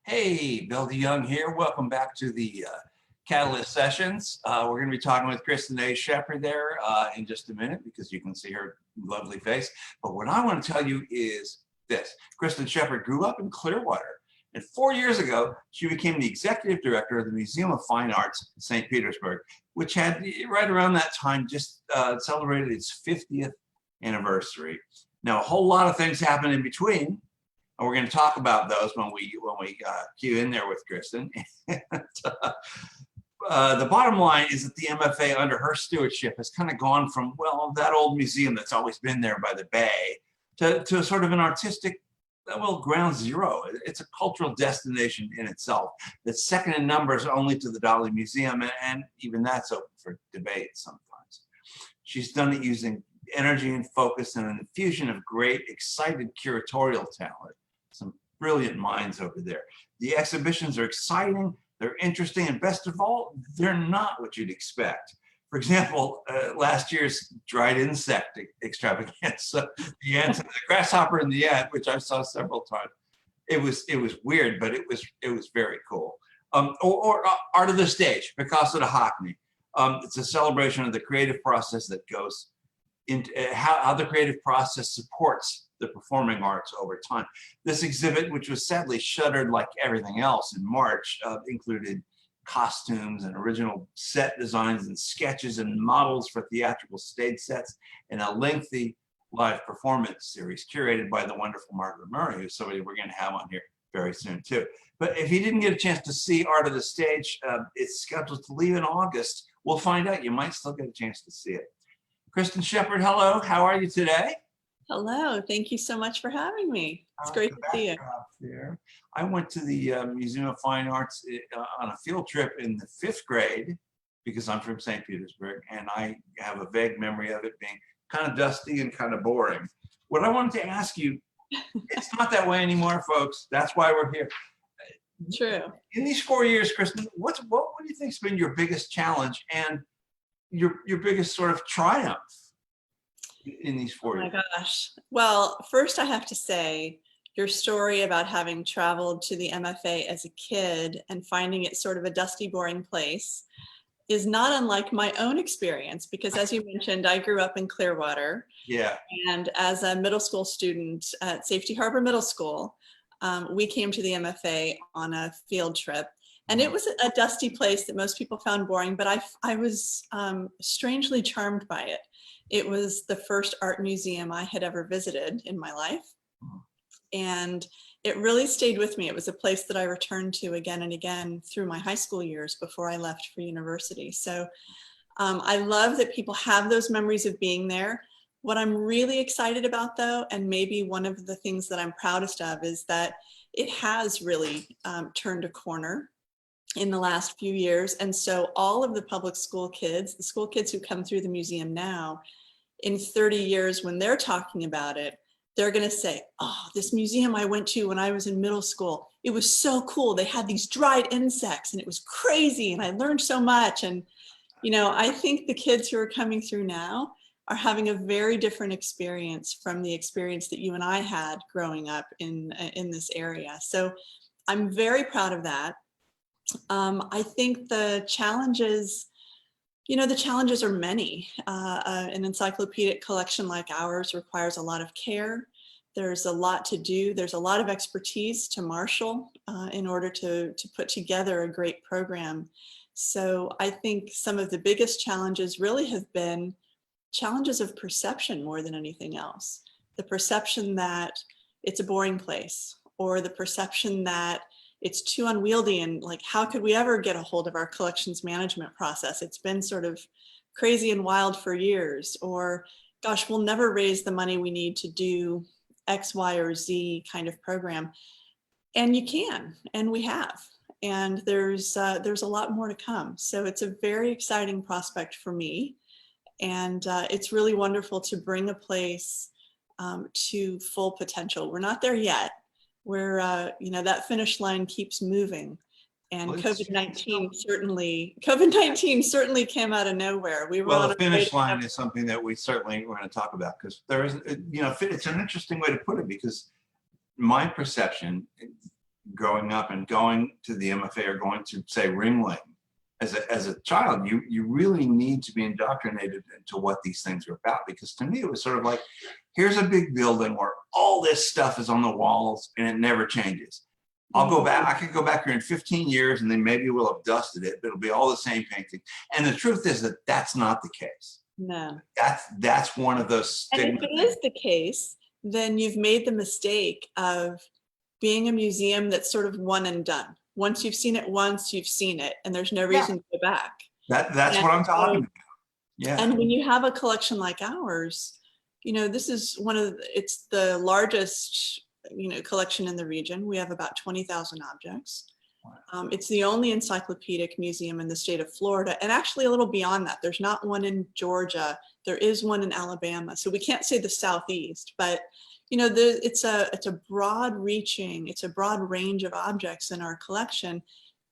Hey, Bill DeYoung here. Welcome back to the Catalyst Sessions. We're going to be talking with Kristin Shepard there in just a minute because you can see her lovely face. But what I want to tell you is this. Kristin Shepard grew up in Clearwater, and 4 years ago, she became the executive director of the Museum of Fine Arts in St. Petersburg, which had, right around that time, just celebrated its 50th anniversary. Now, a whole lot of things happened in between, and we're going to talk about those when we cue in there with Kristen. The bottom line is that the MFA under her stewardship has kind of gone from, well, that old museum that's always been there by the bay to sort of an artistic, well, ground zero. It's a cultural destination in itself that's second in numbers only to the Dali Museum, and even that's open for debate sometimes. She's done it using energy and focus and an infusion of great, excited curatorial talent. Some brilliant minds over there. The exhibitions are exciting, they're interesting, and best of all, they're not what you'd expect. For example, last year's dried insect extravaganza, the ant, the grasshopper and the ant, which I saw several times. It was weird, but it was very cool. Or Art of the Stage, Picasso to Hockney. It's a celebration of the creative process that goes into how the creative process supports the performing arts over time. This exhibit, which was sadly shuttered like everything else in March, included costumes and original set designs and sketches and models for theatrical stage sets and a lengthy live performance series curated by the wonderful Margaret Murray, who's somebody we're going to have on here very soon too. But if you didn't get a chance to see Art of the Stage, it's scheduled to leave in August. We'll find out. You might still get a chance to see it. Kristin Shepard, hello. How are you today? Hello. Thank you so much for having me. It's great to see you. There. I went to the Museum of Fine Arts on a field trip in the 5th grade because I'm from St. Petersburg, and I have a vague memory of it being kind of dusty and kind of boring. What I wanted to ask you, it's not that way anymore, folks. That's why we're here. True. In these 4 years, Kristen, what do you think's been your biggest challenge and your biggest sort of triumph in these 4 years? Oh my gosh. Well, first I have to say, your story about having traveled to the MFA as a kid and finding it sort of a dusty, boring place is not unlike my own experience, because as you mentioned, I grew up in Clearwater. Yeah. And as a middle school student at Safety Harbor Middle School, we came to the MFA on a field trip. And it was a dusty place that most people found boring, but I was strangely charmed by it. It was the first art museum I had ever visited in my life. And it really stayed with me. It was a place that I returned to again and again through my high school years before I left for university. So I love that people have those memories of being there. What I'm really excited about, though, and maybe one of the things that I'm proudest of, is that it has really turned a corner in the last few years. And so all of the public school kids, the school kids who come through the museum now, in 30 years, when they're talking about it, they're going to say, oh, this museum I went to when I was in middle school, it was so cool. They had these dried insects and it was crazy and I learned so much. And, you know, I think the kids who are coming through now are having a very different experience from the experience that you and I had growing up in this area. So I'm very proud of that. I think the challenges, the challenges are many. An encyclopedic collection like ours requires a lot of care. There's a lot to do. There's a lot of expertise to marshal in order to put together a great program. So I think some of the biggest challenges really have been challenges of perception more than anything else. The perception that it's a boring place, or the perception that it's too unwieldy, and like, how could we ever get a hold of our collections management process? It's been sort of crazy and wild for years. Or, gosh, we'll never raise the money we need to do X, Y, or Z kind of program. And you can, and we have. And there's a lot more to come. So it's a very exciting prospect for me. And it's really wonderful to bring a place to full potential. We're not there yet. Where that finish line keeps moving, and COVID-19 certainly came out of nowhere. We were the finish line is something that we certainly want to talk about, because there is, it's an interesting way to put it, because my perception, growing up and going to the MFA or going to, say, Ringling, as a child, you really need to be indoctrinated into what these things are about. Because to me, it was sort of like, here's a big building where all this stuff is on the walls and it never changes. I'll go back, I could go back here in 15 years and then maybe we'll have dusted it, but it'll be all the same painting. And the truth is that that's not the case. No. That's one of those And if it is the case, then you've made the mistake of being a museum that's sort of one and done. Once you've seen it once, you've seen it, and there's no reason to go back. That's what I'm talking about. Yeah. And when you have a collection like ours, you know, this is it's the largest, you know, collection in the region. We have about 20,000 objects. It's the only encyclopedic museum in the state of Florida, and actually a little beyond that. There's not one in Georgia. There is one in Alabama. So we can't say the Southeast, but you know, it's a broad range of objects in our collection.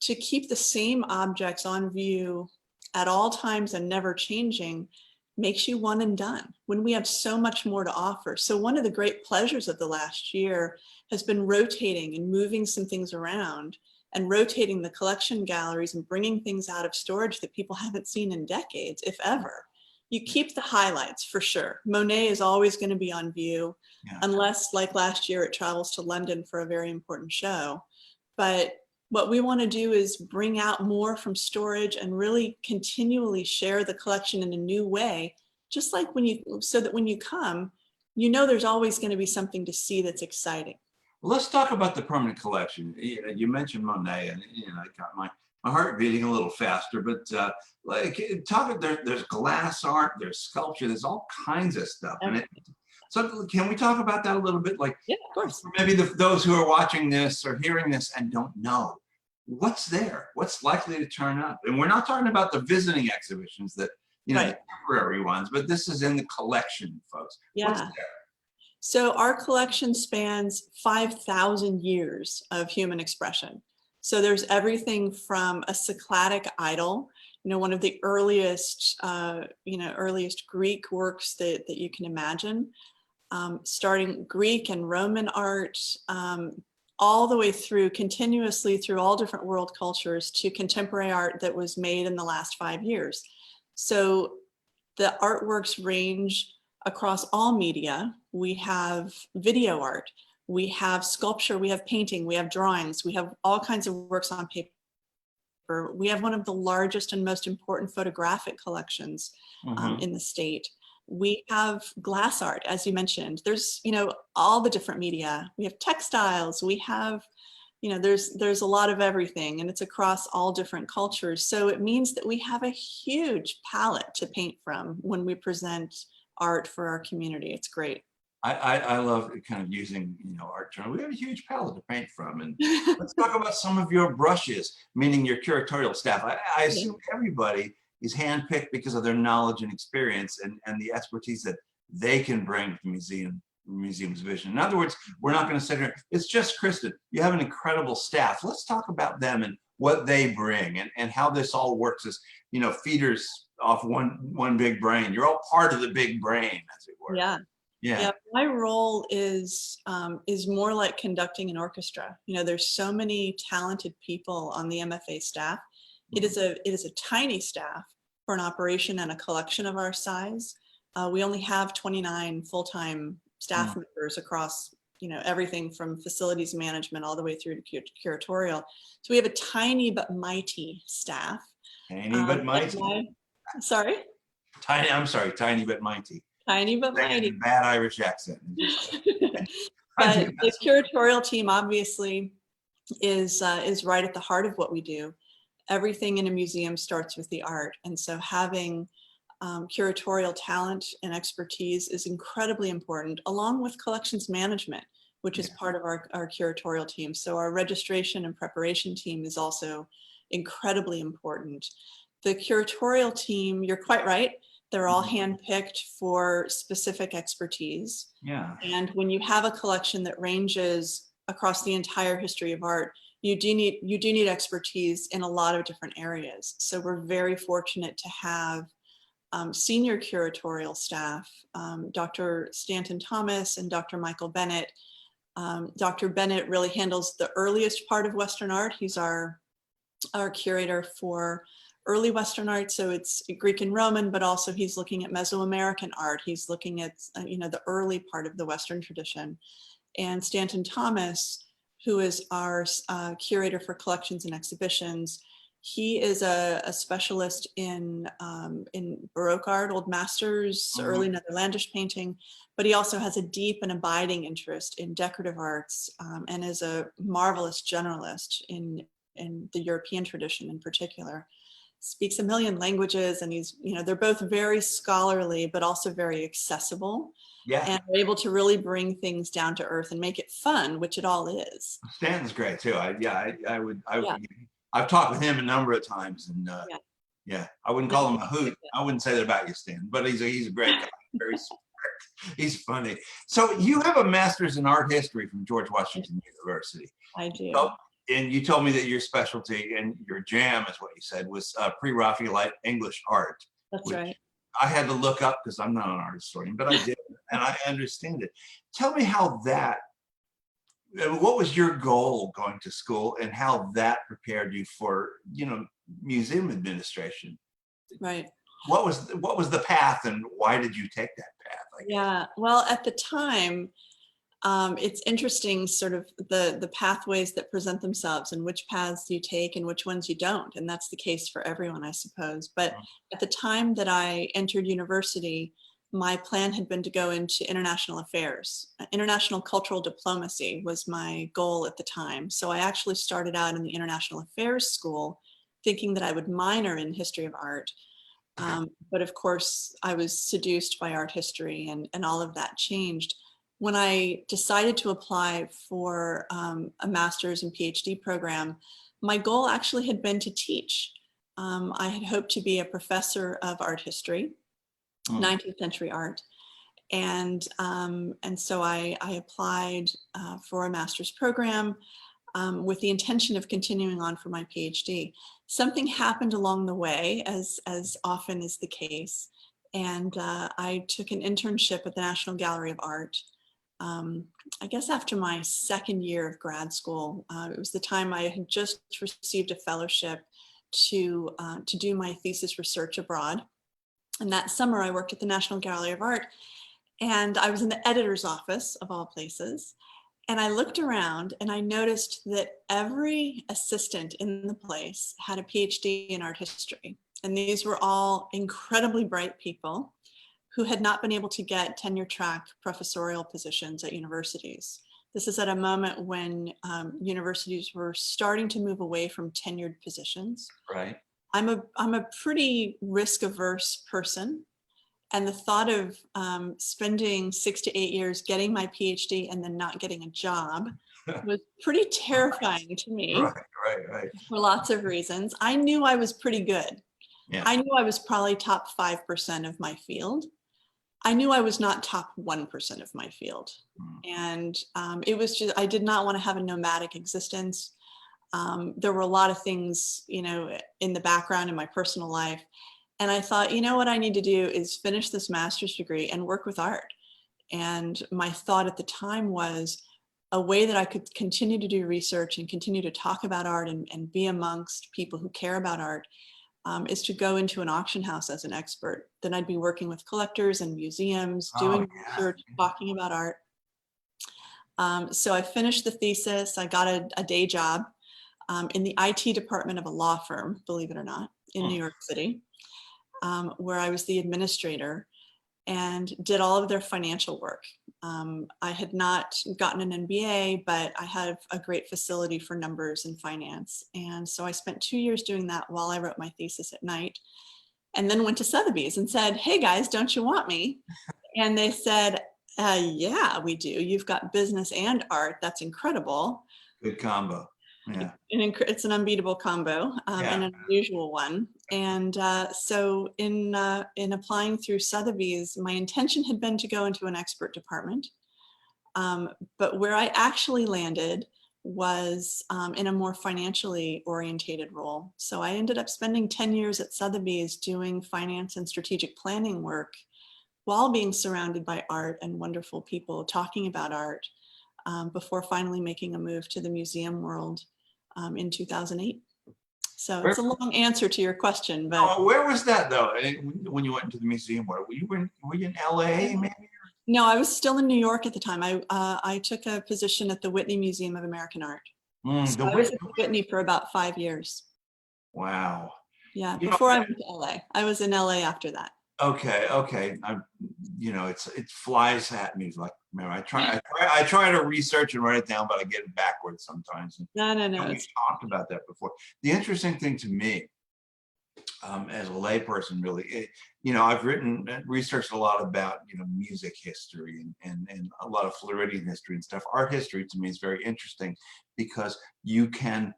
To keep the same objects on view at all times and never changing makes you one and done when we have so much more to offer. So one of the great pleasures of the last year has been rotating and moving some things around and rotating the collection galleries and bringing things out of storage that people haven't seen in decades, if ever. You keep the highlights for sure. Monet is always going to be on view, unless like last year it travels to London for a very important show. But what we want to do is bring out more from storage and really continually share the collection in a new way, just like so that when you come, you know there's always going to be something to see that's exciting. Well, let's talk about the permanent collection. You mentioned Monet, and I got my heart beating a little faster, but there's glass art, there's sculpture, there's all kinds of stuff. And so can we talk about that a little bit? Like, yeah, of course. Maybe those who are watching this or hearing this and don't know, what's there? What's likely to turn up? And we're not talking about the visiting exhibitions that, you know, the temporary ones, but this is in the collection, folks. Yeah. What's there? So our collection spans 5,000 years of human expression. So there's everything from a Cycladic idol, you know, one of the earliest Greek works that you can imagine, starting Greek and Roman art, all the way through, continuously through all different world cultures, to contemporary art that was made in the last 5 years. So the artworks range across all media. We have video art, we have sculpture, we have painting, we have drawings, we have all kinds of works on paper. We have one of the largest and most important photographic collections in the state. We have glass art, as you mentioned. There's, you know, all the different media. We have textiles, we have, you know, there's a lot of everything, and it's across all different cultures. So it means that we have a huge palette to paint from when we present art for our community. It's great. I love kind of using, you know, art journal. We have a huge palette to paint from. And let's talk about some of your brushes, meaning your curatorial staff. I assume everybody is handpicked because of their knowledge and experience and the expertise that they can bring to the museum's vision. In other words, we're not going to sit here. It's just Kristen. You have an incredible staff. Let's talk about them and what they bring and how this all works as, you know, feeders off one big brain. You're all part of the big brain, as it were. Yeah. My role is more like conducting an orchestra. You know, there's so many talented people on the MFA staff. It is a tiny staff for an operation and a collection of our size. We only have 29 full-time staff members across, you know, everything from facilities management all the way through to curatorial. So we have a tiny but mighty staff. Tiny but mighty. Sorry? Tiny but mighty. Tiny but mighty. Bad Irish accent. But the curatorial team obviously is right at the heart of what we do. Everything in a museum starts with the art, and so having curatorial talent and expertise is incredibly important, along with collections management, which is part of our curatorial team. So our registration and preparation team is also incredibly important. The curatorial team, you're quite right, they're all handpicked for specific expertise. Yeah. And when you have a collection that ranges across the entire history of art, you do need expertise in a lot of different areas. So we're very fortunate to have senior curatorial staff, Dr. Stanton Thomas and Dr. Michael Bennett, Dr. Bennett really handles the earliest part of Western art. He's our curator for early Western art. So it's Greek and Roman, but also he's looking at Mesoamerican art. He's looking at, the early part of the Western tradition. And Stanton Thomas, who is our curator for collections and exhibitions, he is a specialist in Baroque art, Old Masters, early Netherlandish painting, but he also has a deep and abiding interest in decorative arts, and is a marvelous generalist in the European tradition in particular. Speaks a million languages, and they're both very scholarly, but also very accessible. Yeah. And are able to really bring things down to earth and make it fun, which it all is. Stanton's great too. I've talked with him a number of times, and I wouldn't call him a hoot. I wouldn't say that about you, Stan, but he's a great guy. Very smart. He's funny. So you have a master's in art history from George Washington University. I do. So, and you told me that your specialty and your jam, is what you said, was pre-Raphaelite English art. That's right. I had to look up because I'm not an art historian, but I did, and I understand it. Tell me what was your goal going to school, and how that prepared you for, museum administration? Right. What was the path, and why did you take that path? Yeah. Well, at the time, it's interesting, sort of the pathways that present themselves, and which paths you take and which ones you don't. And that's the case for everyone, I suppose. But at the time that I entered university, my plan had been to go into international affairs. International cultural diplomacy was my goal at the time. So I actually started out in the international affairs school thinking that I would minor in history of art. But of course, I was seduced by art history, and all of that changed. When I decided to apply for a master's and PhD program, my goal actually had been to teach. I had hoped to be a professor of art history, 19th century art. And so I applied for a master's program with the intention of continuing on for my PhD. Something happened along the way, as often is the case. And I took an internship at the National Gallery of Art. I guess after my second year of grad school. It was the time I had just received a fellowship to do my thesis research abroad. And that summer I worked at the National Gallery of Art, and I was in the editor's office of all places. And I looked around and I noticed that every assistant in the place had a PhD in art history. And these were all incredibly bright people who had not been able to get tenure track professorial positions at universities. This is at a moment when universities were starting to move away from tenured positions. Right. I'm a pretty risk averse person. And the thought of spending 6 to 8 years getting my PhD and then not getting a job was pretty terrifying to me. Right. For lots of reasons. I knew I was pretty good. Yeah. I knew I was probably top 5% of my field. I knew I was not top 1% of my field. And it was just, I did not want to have a nomadic existence. There were a lot of things, in the background in my personal life. And I thought, what I need to do is finish this master's degree and work with art. And my thought at the time was a way that I could continue to do research and continue to talk about art and be amongst people who care about art is to go into an auction house as an expert. Then I'd be working with collectors and museums, doing research, talking about art. So I finished the thesis. I got a day job in the IT department of a law firm, believe it or not, in New York City, where I was the administrator and did all of their financial work. I had not gotten an MBA, but I had a great facility for numbers and finance. And so I spent 2 years doing that while I wrote my thesis at night, and then went to Sotheby's and said, "Hey guys, don't you want me?" And they said, "Yeah, we do. You've got business and art. That's incredible." Good combo. Yeah. It's an unbeatable combo and an unusual one. And so in applying through Sotheby's, my intention had been to go into an expert department. But where I actually landed was in a more financially orientated role. So I ended up spending 10 years at Sotheby's doing finance and strategic planning work while being surrounded by art and wonderful people talking about art. before finally making a move to the museum world in 2008. So it's a long answer to your question, but where was that though? When you went into the museum, were you in LA maybe? no, I was still in New York at the time. I took a position at the Whitney Museum of American Art. So I was at the Whitney for about 5 years. Wow. Yeah, before I went to LA. I was in LA after that. Okay. It flies at me like, man, I try to research and write it down, but I get it backwards sometimes. No. We've talked about that before. The interesting thing to me, as a layperson, really, I've researched a lot about, music history and a lot of Floridian history and stuff. Art history to me is very interesting because you can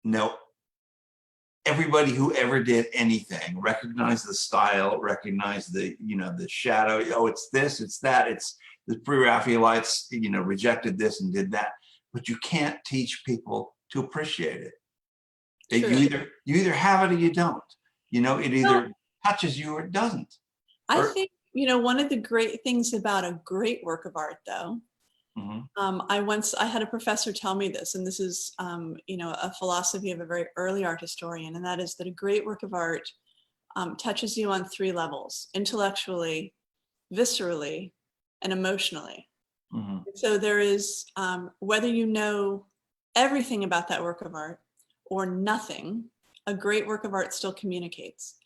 know everybody who ever did anything, recognize the style, recognize the shadow. Oh, it's this, it's that, it's the pre-Raphaelites, rejected this and did that. But you can't teach people to appreciate it. You either have it or you don't. It either touches you or it doesn't. I think, one of the great things about a great work of art, though, I had a professor tell me this, and this is, a philosophy of a very early art historian, and that is that a great work of art touches you on 3 levels: intellectually, viscerally, and emotionally. So there is, whether you know everything about that work of art or nothing, a great work of art still communicates.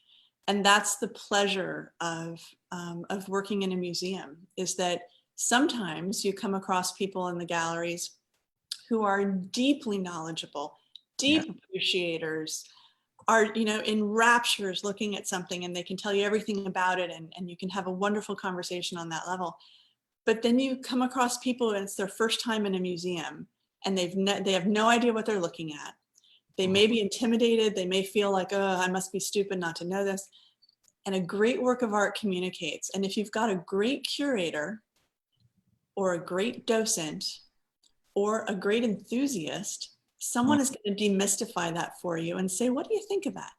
And that's the pleasure of working in a museum, is that sometimes you come across people in the galleries who are deeply knowledgeable, deep appreciators, are, in raptures looking at something, and they can tell you everything about it, and you can have a wonderful conversation on that level. But then you come across people and it's their first time in a museum, and they have no idea what they're looking at. They may be intimidated. They may feel like, oh, I must be stupid not to know this. And a great work of art communicates. And if you've got a great curator or a great docent or a great enthusiast, someone is going to demystify that for you and say, what do you think of that?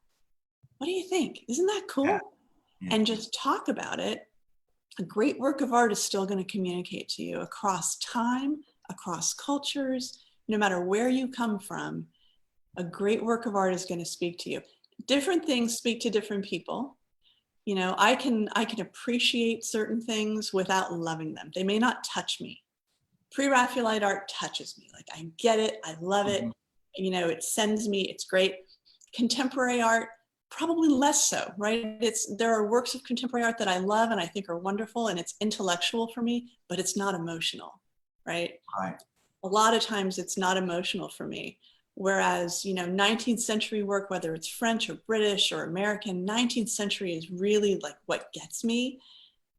What do you think? Isn't that cool? And just talk about it. A great work of art is still going to communicate to you across time, across cultures, no matter where you come from. A great work of art is going to speak to you. Different things speak to different people. I can appreciate certain things without loving them. They may not touch me. Pre-Raphaelite art touches me. Like, I get it. I love it. It sends me. It's great. Contemporary art, probably less so, right? There are works of contemporary art that I love and I think are wonderful, and it's intellectual for me, but it's not emotional, right? A lot of times it's not emotional for me. Whereas, 19th century work, whether it's French or British or American, 19th century is really like what gets me.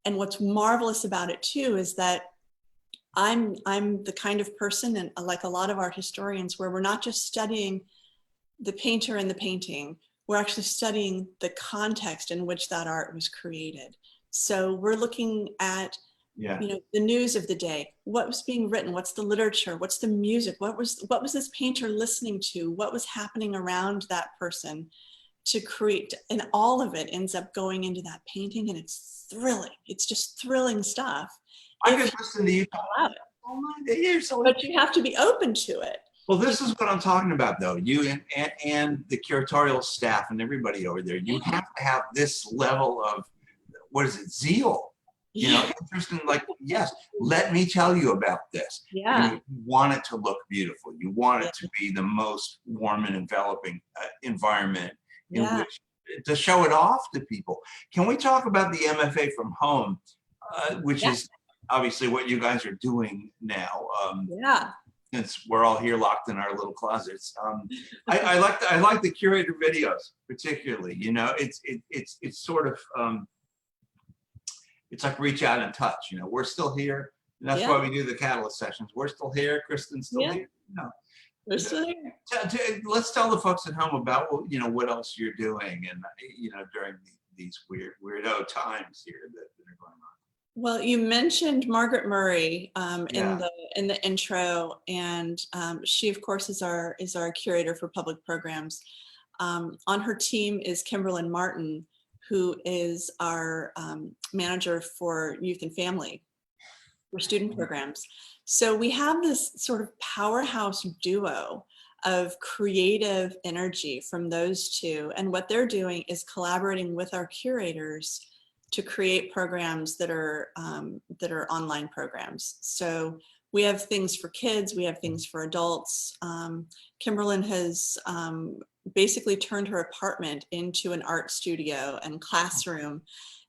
And what's marvelous about it too is that I'm the kind of person, and like a lot of art historians, where we're not just studying the painter and the painting, we're actually studying the context in which that art was created. So we're looking at the news of the day, what was being written, what's the literature, what's the music, what was this painter listening to, what was happening around that person to create, and all of it ends up going into that painting, and it's thrilling. It's just thrilling stuff. I could listen to you talk about it all night. But you have to be open to it. Well, this is what I'm talking about, though. You and the curatorial staff and everybody over there, you have to have this level of, zeal. Interesting, like, yes, let me tell you about this. You want it to look beautiful. You want it to be the most warm and enveloping environment in which to show it off to people. Can we talk about the MFA from home, which is obviously what you guys are doing now? Since we're all here locked in our little closets. I like the curator videos particularly. It's sort of it's like reach out and touch. We're still here, and that's why we do the Catalyst sessions. We're still here. Kristen's still here. We're still here. Let's tell the folks at home about what else you're doing, and during these weirdo times here that are going on. Well, you mentioned Margaret Murray in the intro, and she, of course, is our curator for public programs. On her team is Kimberlyn Martin, who is our manager for youth and family. for student programs. So we have this sort of powerhouse duo of creative energy from those two. And what they're doing is collaborating with our curators to create programs that are online programs. So we have things for kids, we have things for adults. Kimberlyn has basically turned her apartment into an art studio and classroom.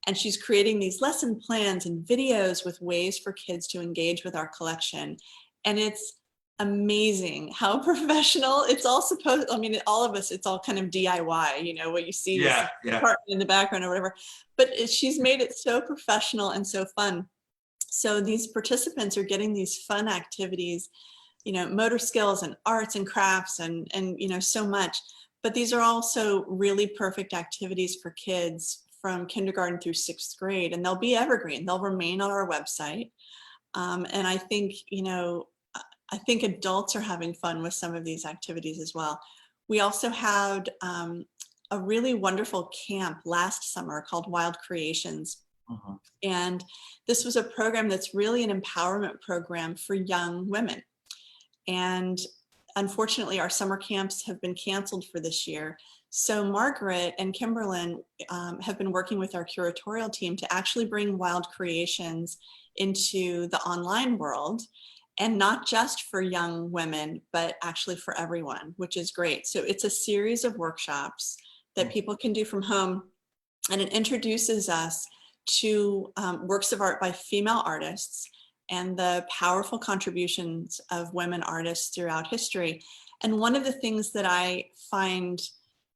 And she's creating these lesson plans and videos with ways for kids to engage with our collection. And it's amazing how professional it's all supposed. I mean, all of us, it's all kind of DIY, you know, what you see is apartment in the background or whatever, but she's made it so professional and so fun. So these participants are getting these fun activities, you know, motor skills and arts and crafts and you know, so much. But these are also really perfect activities for kids from kindergarten through 6th grade, and they'll be evergreen. They'll remain on our website. And I think, you know, I think adults are having fun with some of these activities as well. We also had a really wonderful camp last summer called Wild Creations. And this was a program that's really an empowerment program for young women. And unfortunately, our summer camps have been canceled for this year. So Margaret and Kimberlyn have been working with our curatorial team to actually bring Wild Creations into the online world, and not just for young women, but actually for everyone, which is great. So it's a series of workshops that people can do from home, and it introduces us to works of art by female artists and the powerful contributions of women artists throughout history. And one of the things that I find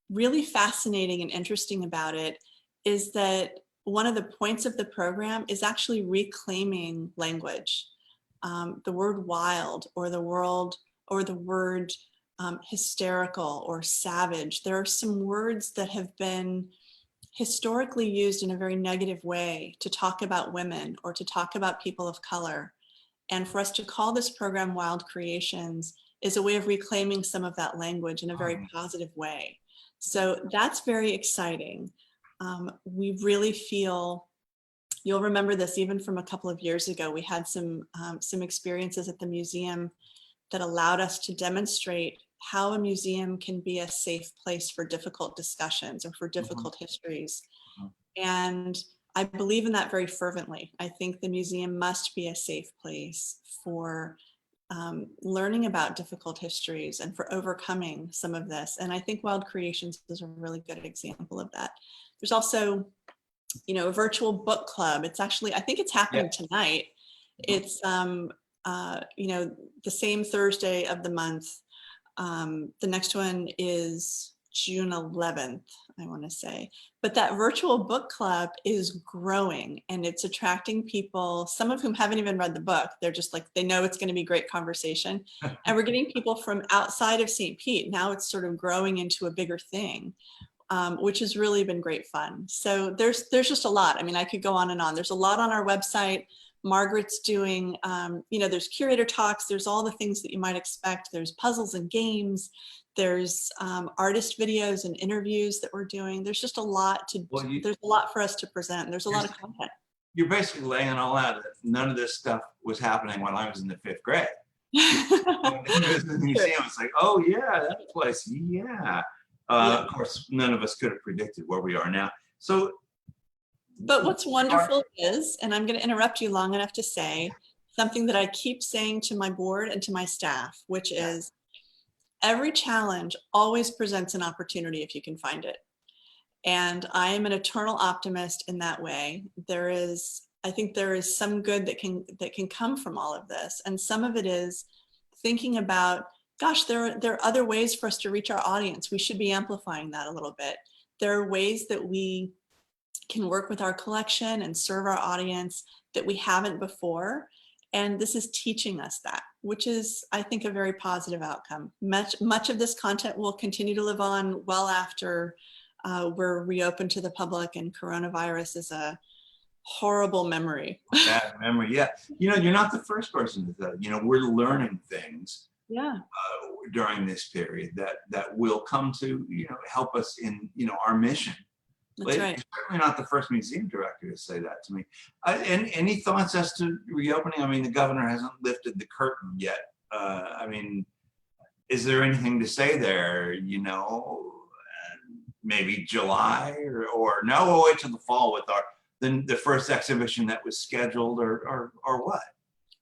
really fascinating and interesting about it is that one of the points of the program is actually reclaiming language. The word wild or the word hysterical or savage. There are some words that have been historically used in a very negative way to talk about women or to talk about people of color. And for us to call this program Wild Creations is a way of reclaiming some of that language in a very positive way. So that's very exciting. We really feel, you'll remember this even from a couple of years ago, we had some experiences at the museum that allowed us to demonstrate how a museum can be a safe place for difficult discussions or for difficult histories. And I believe in that very fervently. I think the museum must be a safe place for learning about difficult histories and for overcoming some of this. And I think Wild Creations is a really good example of that. There's also, you know, a virtual book club. It's actually, I think it's happening tonight. It's, you know, the same Thursday of the month. The next one is June 11th, I want to say. But that virtual book club is growing and it's attracting people, some of whom haven't even read the book. They're just like, they know it's going to be great conversation. And we're getting people from outside of St. Pete. Now it's sort of growing into a bigger thing, which has really been great fun. So there's just a lot. I mean, I could go on and on. There's a lot on our website. Margaret's doing, you know, there's curator talks, there's all the things that you might expect. There's puzzles and games, there's artist videos and interviews that we're doing. There's just a lot to, there's a lot for us to present. There's a lot of content. You're basically laying it all out. None of this stuff was happening when I was in the 5th grade. The museum, it's like, oh yeah, that place, yeah. Of course, none of us could have predicted where we are now. So, but what's wonderful is, and I'm going to interrupt you long enough to say something that I keep saying to my board and to my staff, which is every challenge always presents an opportunity if you can find it. And I am an eternal optimist in that way. I think there is some good that can come from all of this. And some of it is thinking about, gosh, there are other ways for us to reach our audience. We should be amplifying that a little bit. There are ways that we can work with our collection and serve our audience that we haven't before. And this is teaching us that, which is, I think, a very positive outcome. Much of this content will continue to live on well after we're reopened to the public, and coronavirus is a horrible memory. Bad memory, yeah. You know, you're not the first person to say, you know, we're learning things during this period that will come to, you know, help us in, you know, our mission That's Well, right. you're certainly not the first museum director to say that to me. Any thoughts as to reopening? I mean, the governor hasn't lifted the curtain yet. I mean, is there anything to say there? You know, maybe July or no? We'll wait till the fall with the first exhibition that was scheduled, or what?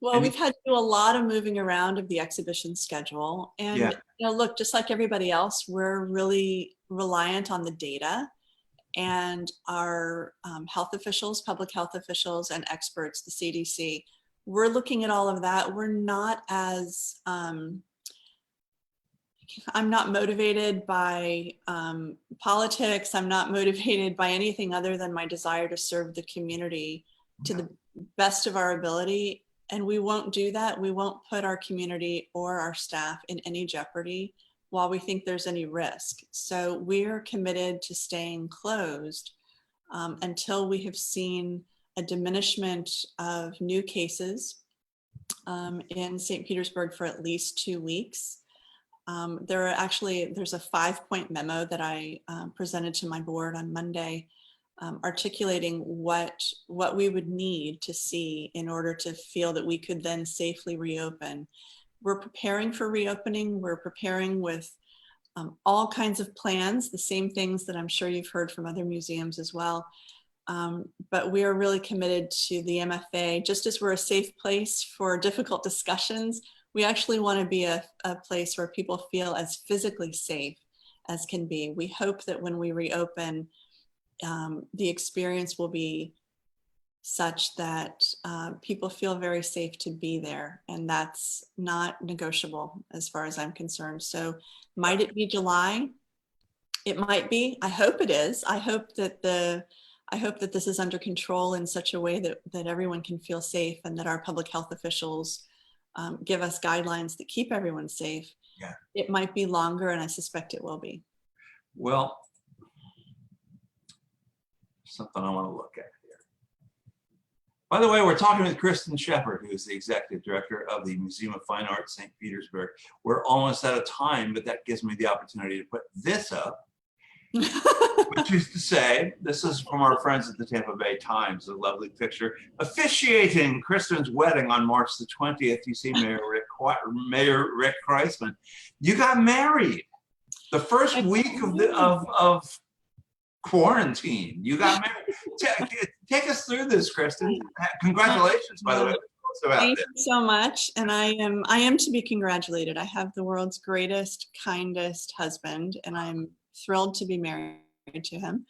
Well, we've had to do a lot of moving around of the exhibition schedule. And, Yeah. look, just like everybody else, we're really reliant on the data, and our health officials, public health officials, and experts, the CDC, we're looking at all of that. We're not as, I'm not motivated by politics. I'm not motivated by anything other than my desire to serve the community to the best of our ability. And we won't do that. We won't put our community or our staff in any jeopardy while we think there's any risk. So we're committed to staying closed until we have seen a diminishment of new cases in St. Petersburg for at least 2 weeks. There's a 5-point memo that I presented to my board on Monday, articulating what we would need to see in order to feel that we could then safely reopen. We're preparing for reopening. We're preparing with all kinds of plans, the same things that I'm sure you've heard from other museums as well. But we are really committed to the MFA. Just as we're a safe place for difficult discussions, we actually want to be a place where people feel as physically safe as can be. We hope that when we reopen, the experience will be such that people feel very safe to be there, and that's not negotiable as far as I'm concerned. So might it be July? It might be. I hope it is. I hope that this is under control in such a way that everyone can feel safe, and that our public health officials give us guidelines that keep everyone safe. Yeah. It might be longer, and I suspect it will be. Well, something I want to look at here. By the way, we're talking with Kristin Shepard, who is the executive director of the Museum of Fine Arts, St. Petersburg. We're almost out of time, but that gives me the opportunity to put this up, which is to say, this is from our friends at the Tampa Bay Times, a lovely picture officiating Kristen's wedding on March the 20th. You see Mayor Rick Kreisman. You got married the first week of quarantine. You got married. Take us through this, Kristen. Congratulations, by the way. Thank you so much. And I am to be congratulated. I have the world's greatest, kindest husband, and I'm thrilled to be married to him.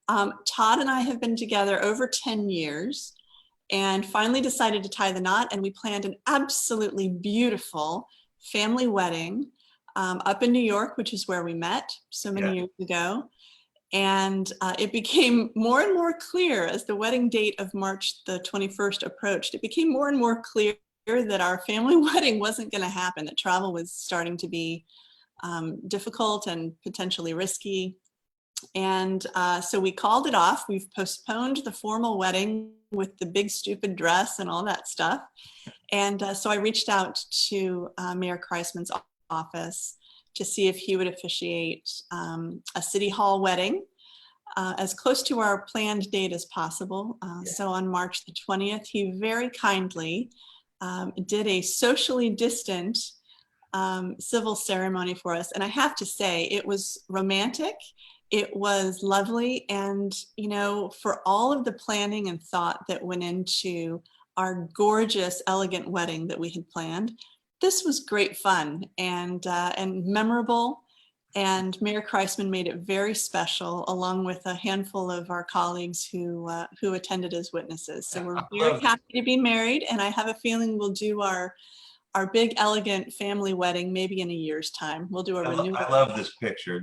Todd and I have been together over 10 years and finally decided to tie the knot, and we planned an absolutely beautiful family wedding up in New York, which is where we met so many years ago. And it became more and more clear as the wedding date of March the 21st approached. It became more and more clear that our family wedding wasn't going to happen, that travel was starting to be difficult and potentially risky. And so we called it off. We've postponed the formal wedding with the big stupid dress and all that stuff. And so I reached out to Mayor Kreisman's office to see if he would officiate a city hall wedding as close to our planned date as possible. So on March the 20th, he very kindly did a socially distant civil ceremony for us. And I have to say, it was romantic. It was lovely. And, you know, for all of the planning and thought that went into our gorgeous, elegant wedding that we had planned, this was great fun and memorable. And Mayor Kreisman made it very special, along with a handful of our colleagues who attended as witnesses. So we're very happy to be married, and I have a feeling we'll do our big, elegant family wedding maybe in a year's time. We'll do a renewal. I love this picture.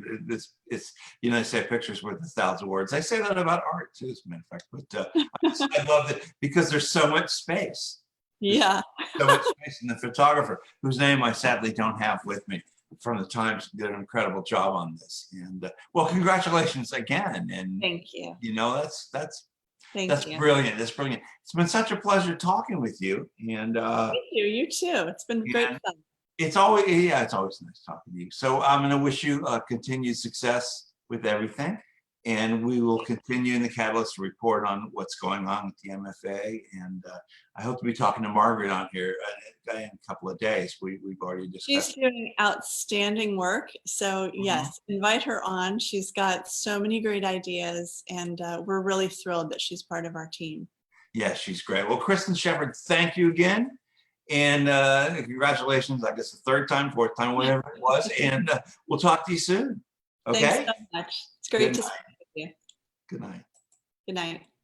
It's you know, they say pictures worth 1,000 words. I say that about art too, as a matter of fact. But I love it because there's so much space. Yeah. So much space, and the photographer, whose name I sadly don't have with me from the Times, did an incredible job on this. And well, congratulations again. And thank you. You know, that's Thank you. brilliant. That's brilliant. It's been such a pleasure talking with you. And thank you. You too. It's been great fun. It's always nice talking to you. So I'm going to wish you continued success with everything. And we will continue in the Catalyst to report on what's going on with the MFA. And I hope to be talking to Margaret on here in a couple of days. We've already discussed. She's doing outstanding work. So yes, invite her on. She's got so many great ideas, and we're really thrilled that she's part of our team. Yeah, she's great. Well, Kristin Shepard, thank you again. And congratulations, I guess the third time, fourth time, whatever it was. And we'll talk to you soon. Okay? Thanks so much. It's great to speak with you. Good night. Good night.